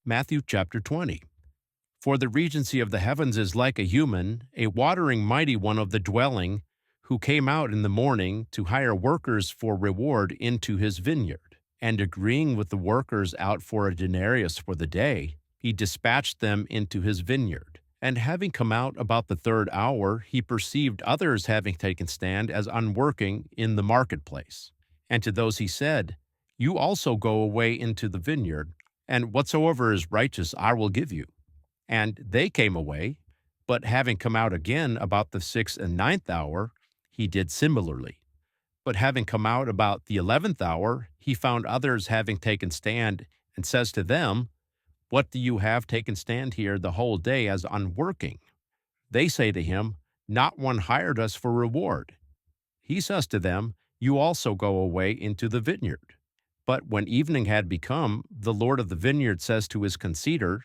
Matthew chapter 20. For the regency of the heavens is like a human, a watering mighty one of the dwelling, who came out in the morning to hire workers for reward into his vineyard. And agreeing with the workers out for a denarius for the day, he dispatched them into his vineyard. And having come out about the third hour, he perceived others having taken stand as unworking in the marketplace. And to those he said, You also go away into the vineyard, and whatsoever is righteous I will give you. And they came away, but having come out again about the sixth and ninth hour, he did similarly. But having come out about the 11th hour, he found others having taken stand, and says to them, What do you have taken stand here the whole day as unworking? They say to him, Not one hired us for reward. He says to them, You also go away into the vineyard. But when evening had become, the Lord of the vineyard says to his conceitor,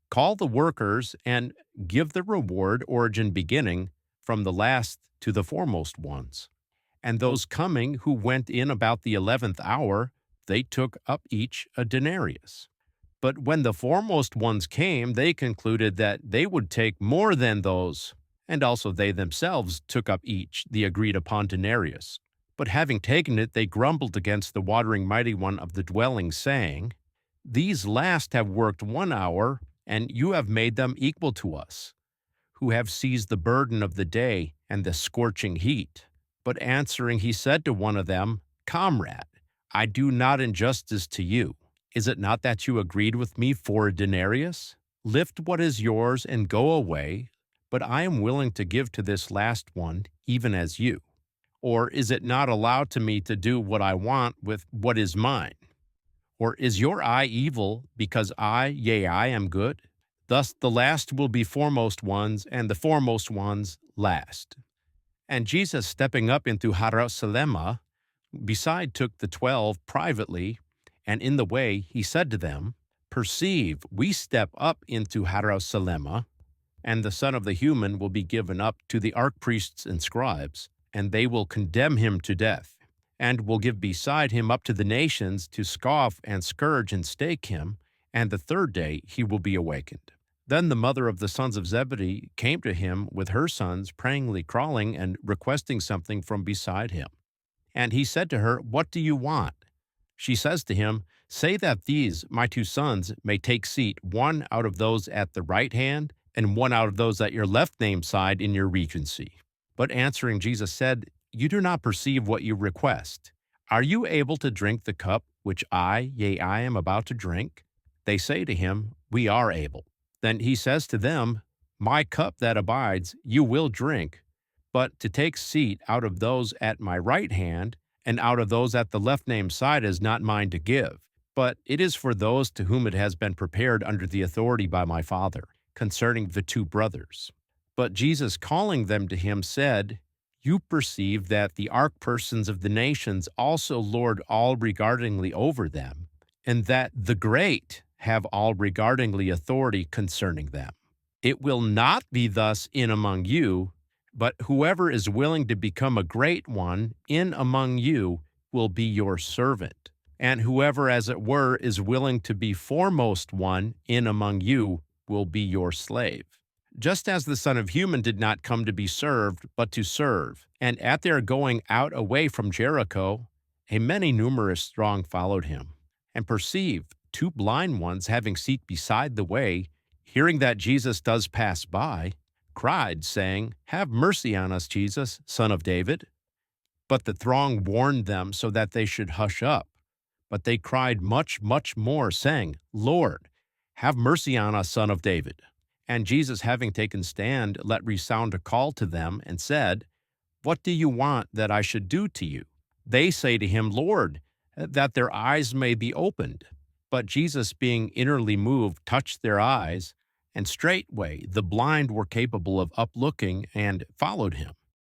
Call the workers and give the reward origin beginning from the last to the foremost ones. And those coming who went in about the 11th hour, they took up each a denarius. But when the foremost ones came, they concluded that they would take more than those, and also they themselves took up each the agreed upon denarius. But having taken it, they grumbled against the watering mighty one of the dwelling, saying, These last have worked 1 hour, and you have made them equal to us, who have seized the burden of the day and the scorching heat. But answering, he said to one of them, Comrade, I do not injustice to you. Is it not that you agreed with me for a denarius? Lift what is yours and go away, but I am willing to give to this last one, even as you. Or is it not allowed to me to do what I want with what is mine? Or is your eye evil because I am good? Thus the last will be foremost ones, and the foremost ones last. And Jesus, stepping up into Jerusalem, beside took the 12 privately, and in the way he said to them, Perceive, we step up into Jerusalem, and the Son of the Human will be given up to the archpriests and scribes, and they will condemn him to death, and will give beside him up to the nations to scoff and scourge and stake him, and the third day he will be awakened. Then the mother of the sons of Zebedee came to him with her sons, prayingly crawling and requesting something from beside him. And he said to her, What do you want? She says to him, Say that these, my 2 sons, may take seat, one out of those at the right hand, and one out of those at your left name side in your regency. But answering, Jesus said, You do not perceive what you request. Are you able to drink the cup which I am about to drink? They say to him, We are able. Then he says to them, My cup that abides you will drink, but to take seat out of those at my right hand and out of those at the left name side is not mine to give, but it is for those to whom it has been prepared under the authority by my Father, concerning the 2 brothers. But Jesus, calling them to him, said, You perceive that the archpersons of the nations also lord all regardingly over them, and that the great have all regardingly authority concerning them. It will not be thus in among you, but whoever is willing to become a great one in among you will be your servant. And whoever, as it were, is willing to be foremost one in among you will be your slave. Just as the Son of Human did not come to be served, but to serve. And at their going out away from Jericho, a many numerous throng followed him, and perceived 2 blind ones having seat beside the way, hearing that Jesus does pass by, cried, saying, Have mercy on us, Jesus, Son of David. But the throng warned them so that they should hush up. But they cried much, much more, saying, Lord, have mercy on us, Son of David. And Jesus, having taken stand, let resound a call to them, and said, What do you want that I should do to you? They say to him, Lord, that their eyes may be opened. But Jesus, being innerly moved, touched their eyes, and straightway the blind were capable of uplooking and followed him.